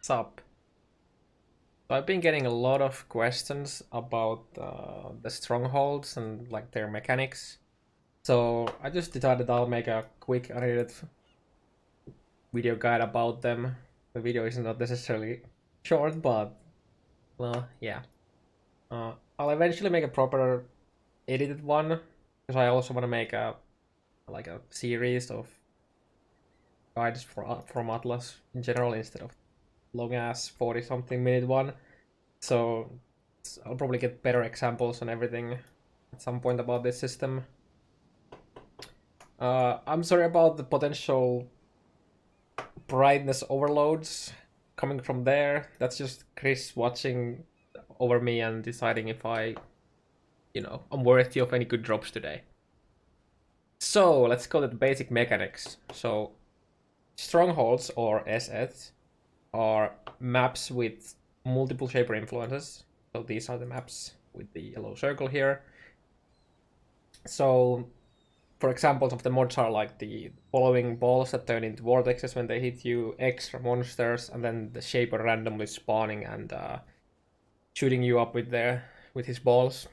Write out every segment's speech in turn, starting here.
what's up? So I've been getting a lot of questions about the strongholds and like their mechanics. So I just decided I'll make a quick unedited video guide about them. The video is not necessarily short, but well, yeah. I'll eventually make a proper edited one because I also want to make a series of guides from Atlas in general instead of long ass 40 something minute one. So I'll probably get better examples on everything at some point about this system. I'm sorry about the potential brightness overloads coming from there. That's just Chris watching over me and deciding if I'm worthy of any good drops today. So let's go to the basic mechanics. So strongholds, or SS, are maps with multiple shaper influences. So these are the maps with the yellow circle here. So for examples of the mods are like the following balls that turn into vortexes when they hit you, extra monsters, and then the shaper randomly spawning and shooting you up with his balls.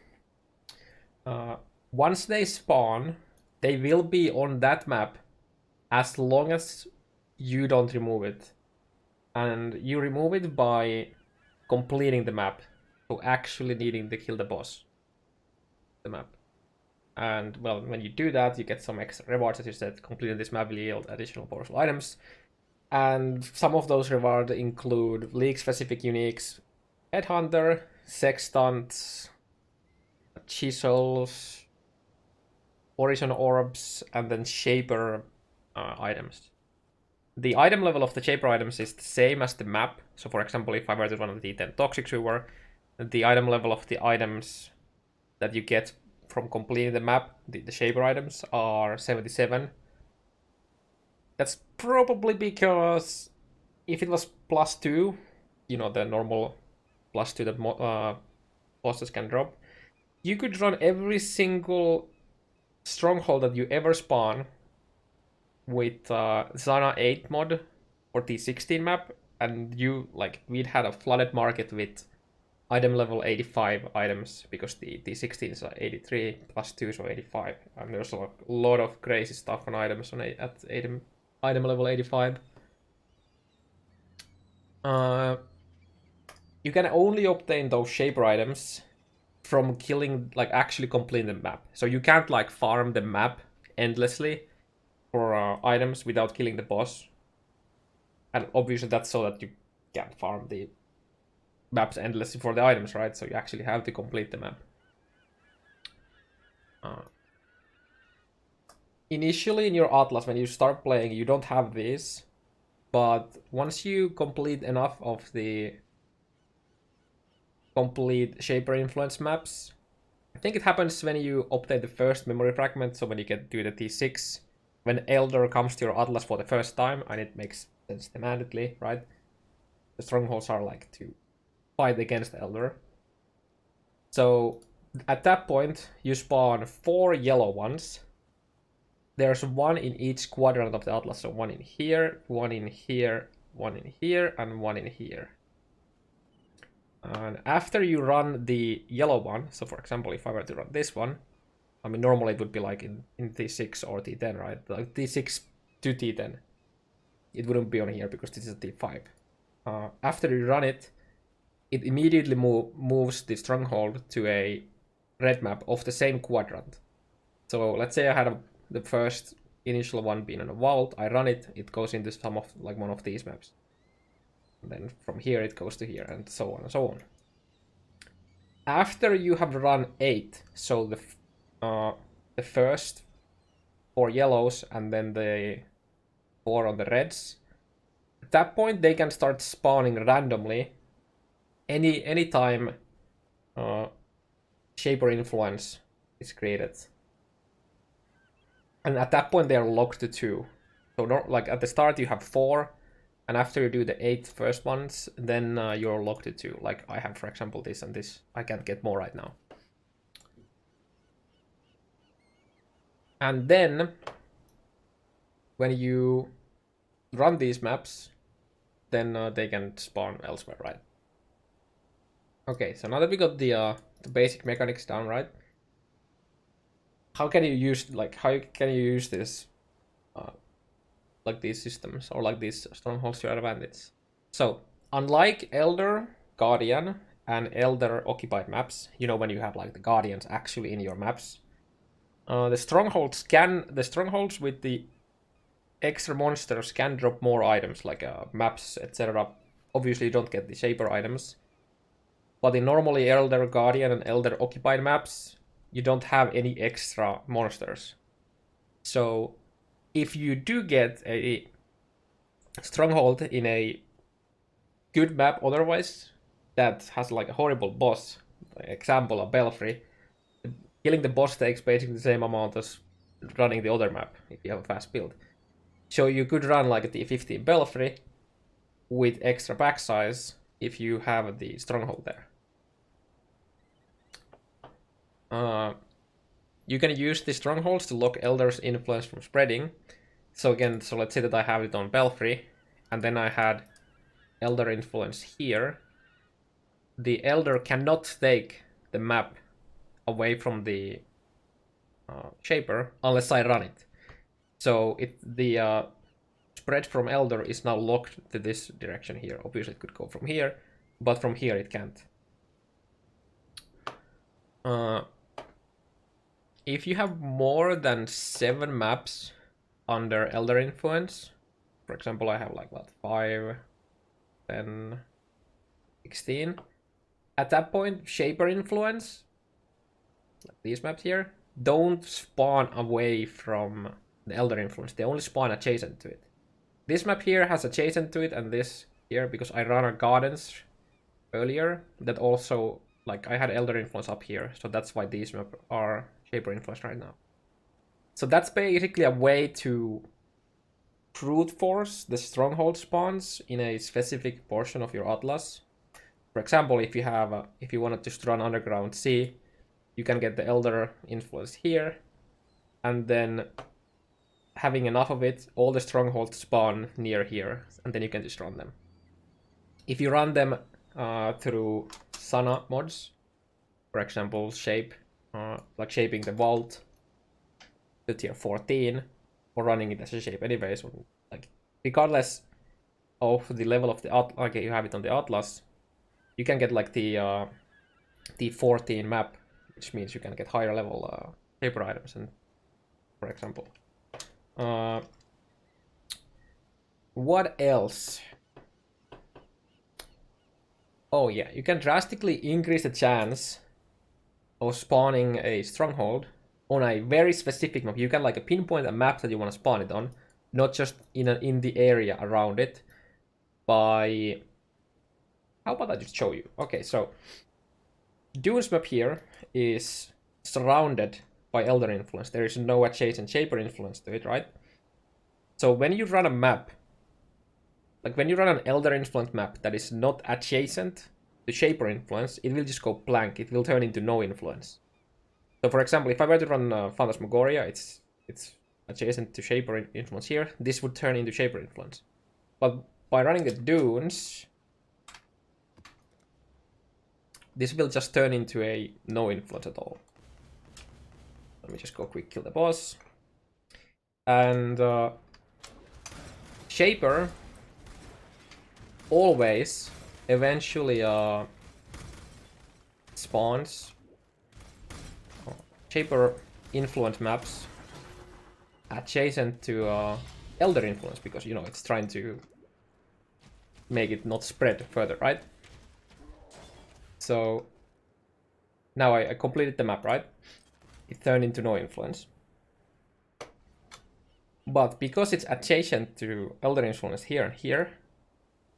Once they spawn, they will be on that map as long as you don't remove it. And you remove it by completing the map. So actually needing to kill the boss. The map. And well, when you do that, you get some extra rewards. As you said, completing this map will yield additional powerful items. And some of those rewards include league-specific uniques, Headhunter, Sextant, Chisels, Horizon Orbs, and then Shaper items. The item level of the Shaper items is the same as the map. So for example, if I were to run the D10 Toxic Sewer, the item level of the items that you get from completing the map, the Shaper items, are 77. That's probably because if it was +2, the normal +2 that bosses can drop, you could run every single stronghold that you ever spawn with Zana 8 mod or T16 map, and we'd had a flooded market with item level 85 items because the T16 is 83 +2, so 85, and there's a lot of crazy stuff on items at item level 85. You can only obtain those shaper items from killing, actually completing the map. So you can't farm the map endlessly for items without killing the boss. And obviously that's so that you can't farm the maps endlessly for the items, right? So you actually have to complete the map. Initially in your Atlas, when you start playing, you don't have this. But once you complete enough of the complete Shaper influence maps, I think it happens when you obtain the first memory fragment, so when you get to the T6, when Elder comes to your Atlas for the first time, and it makes sense thematically, right? The strongholds are to fight against Elder. So at that point, you spawn 4 yellow ones. There's one in each quadrant of the Atlas, so one in here, one in here, one in here, and one in here. And after you run the yellow one, so for example, if I were to run this one, I mean, normally it would be in T6 or T10, right? Like T6 to T10. It wouldn't be on here because this is a T5. After you run it, it immediately moves the stronghold to a red map of the same quadrant. So let's say I had the first initial one being on a vault, I run it, it goes into some of one of these maps. And then from here it goes to here, and so on and so on. After you have run 8, so the first 4 yellows and then the 4 on the reds, at that point they can start spawning randomly anytime Shaper influence is created. And at that point they are locked to 2. So at the start you have 4, and after you do the 8 first ones, then you're locked to 2. Like I have, for example, this and this. I can't get more right now. And then when you run these maps, then they can spawn elsewhere, right? Okay, so now that we got the basic mechanics down, right? How can you use this like these systems or like these strongholds to your advantage? So unlike Elder, Guardian, and Elder occupied maps, you know, when you have like the Guardians actually in your maps, the strongholds with the extra monsters can drop more items like maps, etc. Obviously, you don't get the Shaper items, but in normally Elder, Guardian, and Elder occupied maps, you don't have any extra monsters. So if you do get a stronghold in a good map otherwise that has like a horrible boss, example a belfry, killing the boss takes basically the same amount as running the other map if you have a fast build. So you could run like the 15 belfry with extra pack size if you have the stronghold there. You can use the strongholds to lock Elder's influence from spreading. So again, so let's say that I have it on belfry, and then I had Elder influence here. The Elder cannot take the map away from the Shaper unless I run it. So the spread from Elder is now locked to this direction here. Obviously it could go from here, but from here it can't. If you have more than 7 maps under Elder influence, for example, I have like what, 5, 10, 16. At that point, Shaper influence, like these maps here, don't spawn away from the Elder influence. They only spawn adjacent to it. This map here has adjacent to it, and this here, because I ran a Gardens earlier, that also, like, I had Elder influence up here, so that's why these maps are Shaper influence right now. So that's basically a way to brute force the stronghold spawns in a specific portion of your atlas. For example, if you wanted to run Underground Sea, you can get the Elder influence here, and then having enough of it, all the strongholds spawn near here, and then you can just run them. If you run them through Sana mods, for example, shape, like shaping the vault to tier 14, or running it as a shape anyways, or like regardless of the level of the atlas, okay, you have it on the atlas, you can get like the 14 map, which means you can get higher level paper items, and for example. What else? Oh yeah, you can drastically increase the chance of spawning a stronghold on a very specific map. You can like pinpoint a map that you want to spawn it on, not just in the area around it. By how about I just show you? Okay, so Dune's map here is surrounded by Elder influence. There is no adjacent Shaper influence to it, right? So when you run a map, like when you run an Elder influence map that is not adjacent to Shaper influence, it will just go blank. It will turn into no influence. So for example, if I were to run Phantasmagoria, it's adjacent to Shaper influence here. This would turn into Shaper influence. But by running the Dunes, this will just turn into a no influence at all. Let me just go quick kill the boss. And Shaper always eventually spawns Shaper influence maps adjacent to Elder influence, because, you know, it's trying to make it not spread further, right? So now I completed the map, right? It turned into no influence. But because it's adjacent to Elder influence here and here,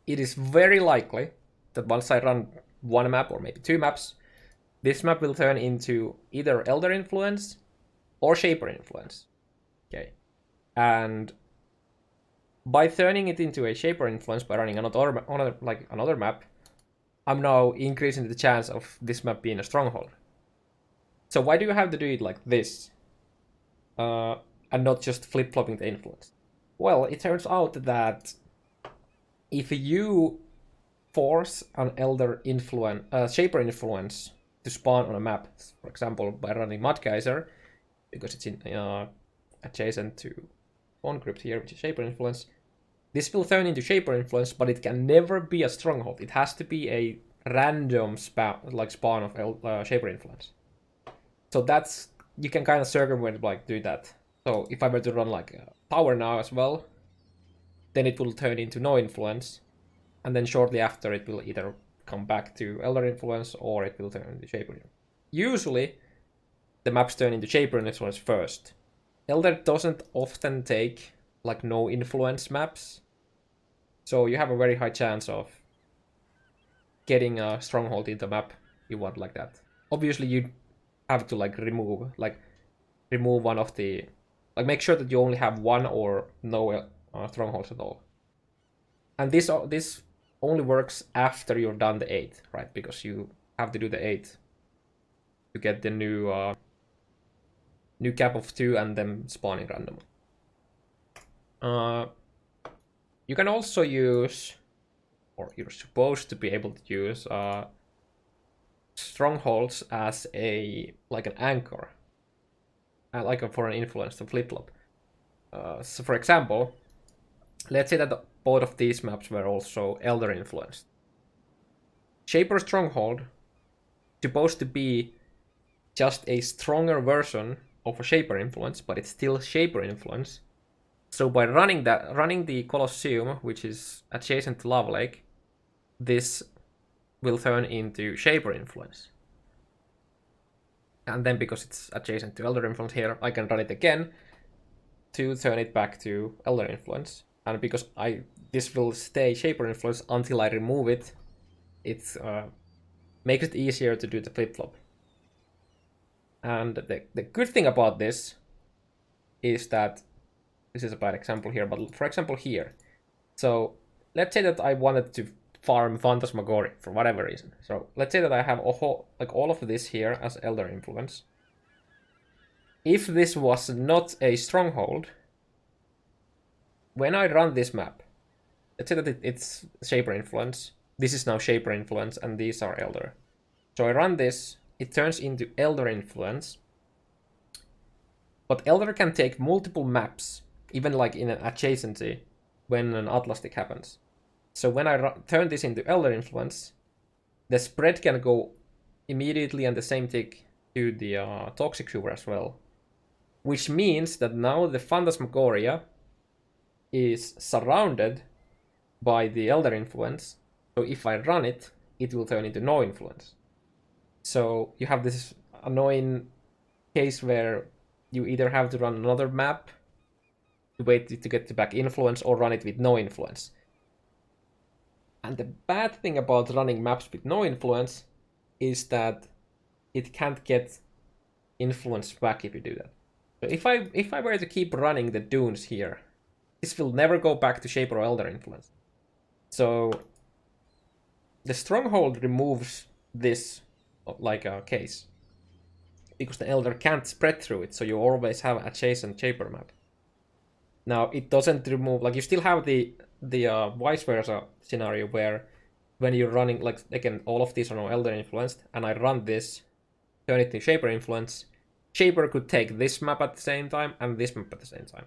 it is very likely that once I run one map or maybe 2 maps, this map will turn into either Elder influence or Shaper influence. Okay. And by turning it into a Shaper influence by running another map, I'm now increasing the chance of this map being a stronghold. So why do you have to do it like this? And not just flip-flopping the influence? Well, it turns out that if you force an Elder influence, Shaper influence to spawn on a map, for example, by running Mudgeyser, because it's in adjacent to OnCrypt here, which is Shaper influence, this will turn into Shaper influence, but it can never be a stronghold. It has to be a random spawn of Shaper influence. So that's, you can kind of circumvent, like, do that. So if I were to run like a tower now as well, then it will turn into no influence, and then shortly after it will either come back to Elder influence or it will turn into Shaper. Usually, the maps turn into Shaper influence first. Elder doesn't often take like no influence maps, so you have a very high chance of getting a stronghold in the map you want like that. Obviously, you have to like remove one of the, like, make sure that you only have one or no strongholds at all. And this only works after you've done the 8, right? Because you have to do the 8 to get the new cap of 2 and then spawning randomly. You can also use, or you're supposed to be able to use strongholds as an anchor, for an influence to flip-flop. So for example, let's say that both of these maps were also Elder influenced. Shaper Stronghold supposed to be just a stronger version of a Shaper influence, but it's still Shaper influence. So by running the Colosseum, which is adjacent to Lava Lake, this will turn into Shaper influence. And then because it's adjacent to Elder influence here, I can run it again to turn it back to Elder influence. And because this will stay Shaper influence until I remove it, it makes it easier to do the flip-flop. And the good thing about this is that, this is a bad example here, but for example here. So let's say that I wanted to farm Phantasmagoria for whatever reason. So let's say that I have all of this here as Elder influence. If this was not a stronghold, when I run this map, let's say that it's Shaper influence. This is now Shaper influence, and these are Elder. So I run this, it turns into Elder influence. But Elder can take multiple maps, even like in an adjacency, when an Atlas tick happens. So when I turn this into Elder influence, the spread can go immediately on the same tick to the Toxic Sewer as well. Which means that now the Phantasmagoria is surrounded by the Elder influence. So if I run it, it will turn into no influence. So you have this annoying case where you either have to run another map to wait to get the back influence or run it with no influence. And the bad thing about running maps with no influence is that it can't get influence back if you do that. So if I were to keep running the dunes here, this will never go back to Shaper or Elder influence. So the stronghold removes this like a case, because the Elder can't spread through it, so you always have adjacent Shaper map. Now it doesn't remove, like, you still have the vice versa scenario where when you're running, like, again, all of these are now Elder influenced, and I run this, turn it to Shaper influence, Shaper could take this map at the same time and this map at the same time.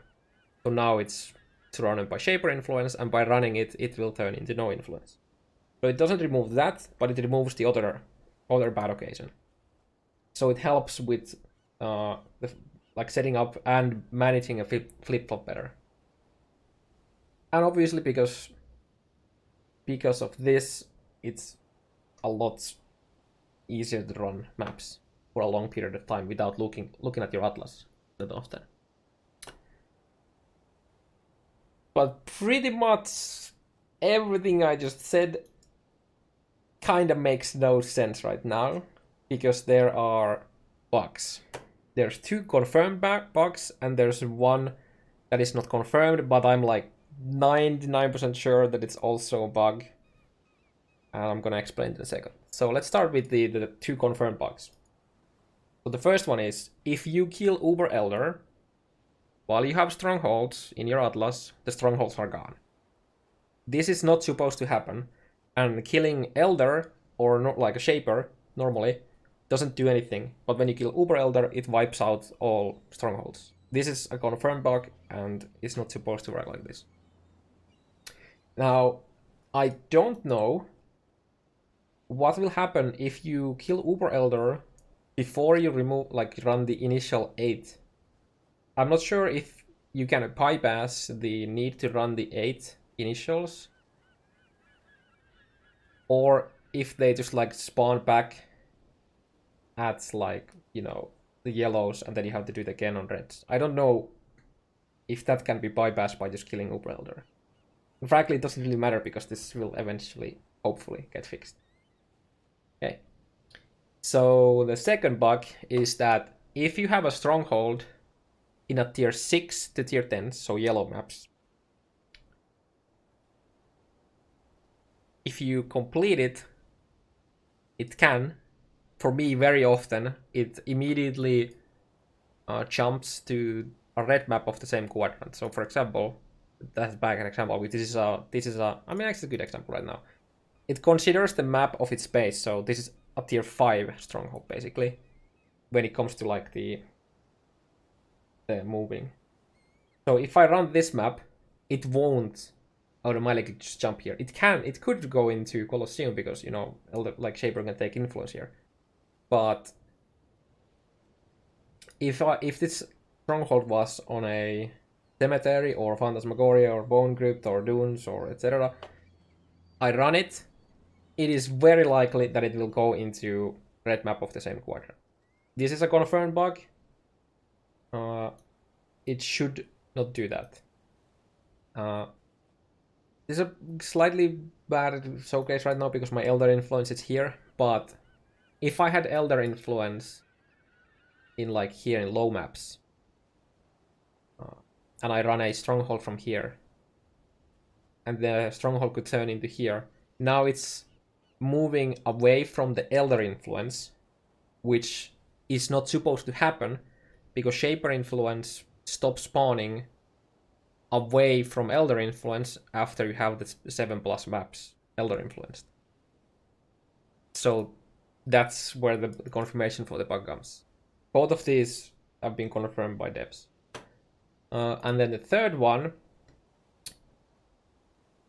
So now it's surrounded by Shaper influence, and by running it, it will turn into no influence. So it doesn't remove that, but it removes the other bad occasion. So it helps with setting up and managing a flip-flop better. And obviously because of this, it's a lot easier to run maps for a long period of time without looking at your atlas that often. But pretty much everything I just said kind of makes no sense right now, because there are bugs. There's 2 confirmed bugs, and there's one that is not confirmed, but I'm like 99% sure that it's also a bug. And I'm gonna explain in a second. So let's start with the 2 confirmed bugs. So the first one is, if you kill Uber Elder while you have strongholds in your atlas, the strongholds are gone. This is not supposed to happen, and killing Elder, or not like a Shaper, normally, doesn't do anything, but when you kill Uber Elder, it wipes out all Strongholds. This is a confirmed bug, and it's not supposed to work like this. Now, I don't know what will happen if you kill Uber Elder before you run the initial 8. I'm not sure if you can bypass the need to run the 8 initials, or if they just like spawn back at like, you know, the yellows and then you have to do it again on reds. I don't know if that can be bypassed by just killing Uber Elder. And frankly, it doesn't really matter because this will eventually, hopefully, get fixed. Okay. So the second bug is that if you have a stronghold in a tier 6 to tier 10, so yellow maps, if you complete it, it can, for me very often, it immediately jumps to a red map of the same quadrant. So for example, that's back an example. This is a I mean, it's a good example right now. It considers the map of its base, so this is a tier 5 stronghold basically, when it comes to like the moving. So if I run this map, it won't automatically just jump here. It could go into Colosseum because, you know, Elder, like Shaper can take influence here. But if this stronghold was on a cemetery or Phantasmagoria or Bone Crypt or Dunes or etc., I run it, it is very likely that it will go into red map of the same quadrant. This is a confirmed bug. It should not do that. This is a slightly bad showcase right now because my Elder Influence is here, but if I had Elder Influence in like here in low maps, and I run a stronghold from here, and the stronghold could turn into here, now it's moving away from the Elder Influence, which is not supposed to happen because Shaper Influence stops spawning away from Elder Influence after you have the 7+ maps Elder Influenced. So that's where the confirmation for the bug comes. Both of these have been confirmed by devs. And then the third one,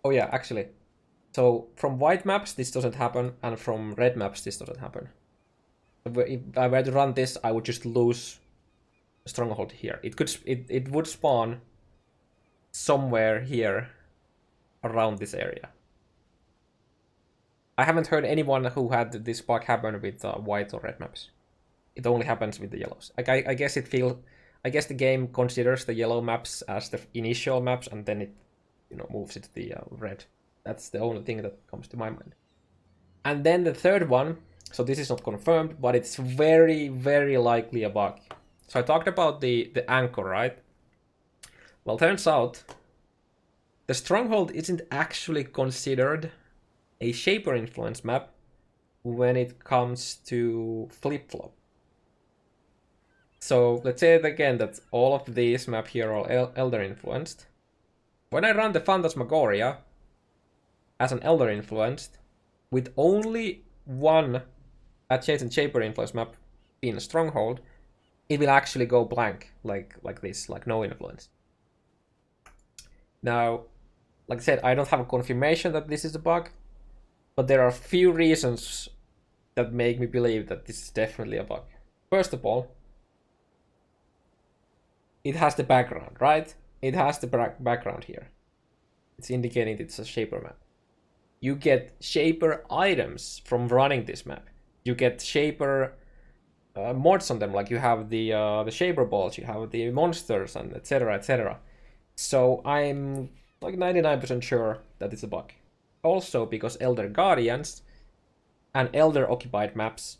oh yeah, actually, so from white maps this doesn't happen, and from red maps this doesn't happen. If I were to run this, I would just lose a stronghold here. It would spawn somewhere here around this area. I haven't heard anyone who had this bug happen with white or red maps. It only happens with the yellows. I guess the game considers the yellow maps as the initial maps, and then it, you know, moves it to the red. That's the only thing that comes to my mind. And then the third one, so this is not confirmed, but it's very, very likely a bug. So I talked about the anchor, right? Well, turns out the stronghold isn't actually considered a Shaper influence map when it comes to flip-flop. So let's say it again that all of these map here are Elder influenced. When I run the Phantasmagoria as an Elder influenced with only one adjacent Shaper influence map in a stronghold, it will actually go blank like this, like no influence. Now, like I said, I don't have a confirmation that this is a bug, but there are a few reasons that make me believe that this is definitely a bug. First of all, it has the background, right? It has the background here. It's indicating it's a Shaper map. You get Shaper items from running this map. You get Shaper mods on them, like you have the Shaper balls, you have the monsters, and etc, etc. So I'm like 99% sure that it's a bug. Also because Elder Guardians and Elder occupied maps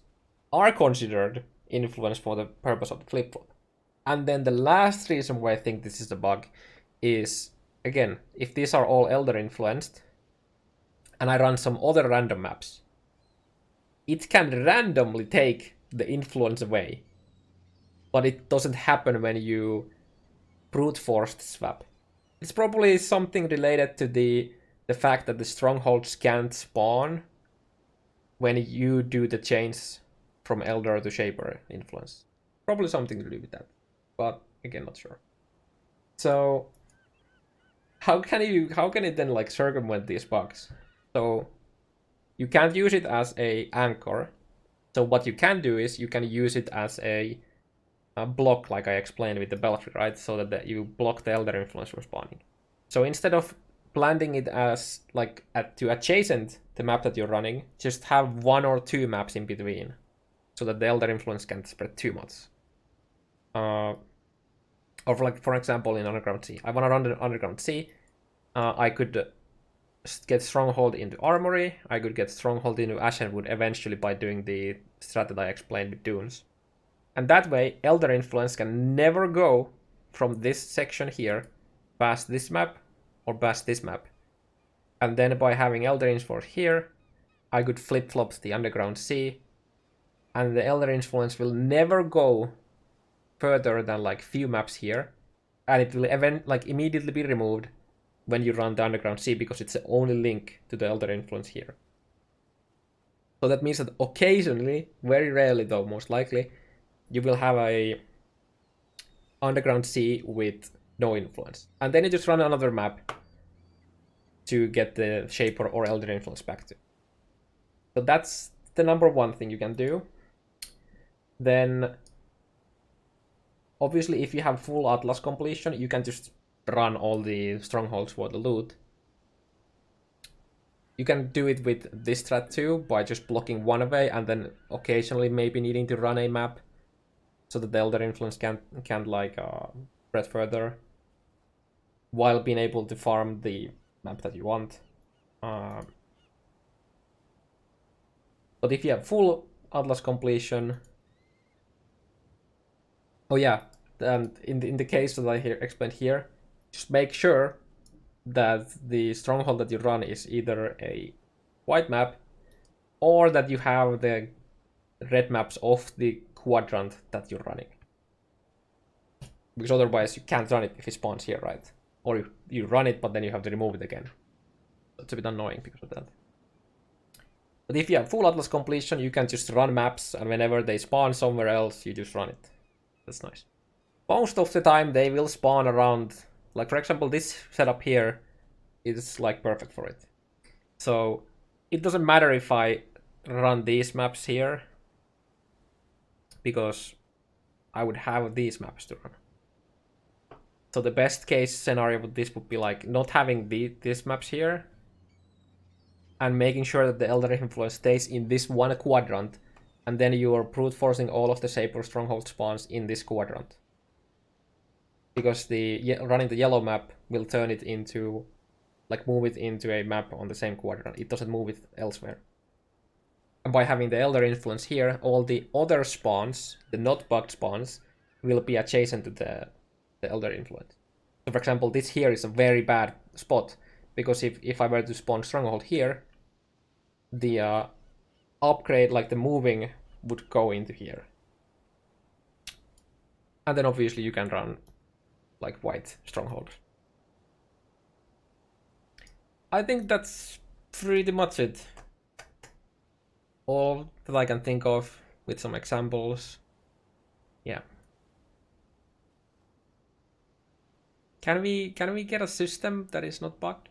are considered influence for the purpose of the flip-flop. And then the last reason why I think this is a bug is, again, if these are all Elder influenced and I run some other random maps, it can randomly take the influence away, but it doesn't happen when you brute force the swap. It's probably something related to the the fact that the strongholds can't spawn when you do the change from Elder to Shaper influence. Probably something to do with that, but again, not sure. So how can it then like circumvent these bugs? So you can't use it as a anchor. So what you can do is you can use it as a block, like I explained with the belfry, right? So that you block the Elder influence from spawning. So instead of planting it as like to adjacent the map that you're running, just have 1 or 2 maps in between, so that the Elder influence can't spread too much. Or for example, in Underground Sea, I want to run the Underground Sea. I could get Stronghold into Armory. I could get Stronghold into Ashenwood eventually by doing the strat that I explained with Dunes. And that way, Elder influence can never go from this section here past this map or past this map. And then by having Elder influence here, I could flip-flop the Underground Sea, and the Elder influence will never go further than like few maps here, and it will immediately be removed when you run the Underground Sea, because it's the only link to the Elder influence here. So that means that occasionally, very rarely though, most likely, you will have a Underground Sea with no influence. And then you just run another map to get the Shaper or Elder influence back to. So that's the number one thing you can do. Then, obviously, if you have full Atlas completion, you can just run all the strongholds for the loot. You can do it with this strat too, by just blocking one away and then occasionally maybe needing to run a map so that the Elder influence can't like spread further, while being able to farm the map that you want. But if you have full Atlas completion, oh yeah, and in the case that I explained here, just make sure that the stronghold that you run is either a white map or that you have the red maps of the quadrant that you're running. Because otherwise you can't run it if it spawns here, right? Or you run it, but then you have to remove it again. It's a bit annoying because of that. But if you have full Atlas completion, you can just run maps, and whenever they spawn somewhere else, you just run it. That's nice. Most of the time they will spawn around, like for example, this setup here is like perfect for it. So it doesn't matter if I run these maps here, because I would have these maps to run. So the best case scenario with this would be like not having these maps here, and making sure that the Elder influence stays in this one quadrant, and then you are brute forcing all of the Shaper stronghold spawns in this quadrant. Because running the yellow map will turn it into, like move it into a map on the same quadrant. It doesn't move it elsewhere. And by having the Elder influence here, all the other spawns, the not bugged spawns, will be adjacent to the Elder influence. So for example, this here is a very bad spot, because if I were to spawn stronghold here, the upgrade, like the moving, would go into here. And then obviously you can run like white stronghold. I think that's pretty much it. All that I can think of, with some examples. Yeah. Can we get a system that is not bugged?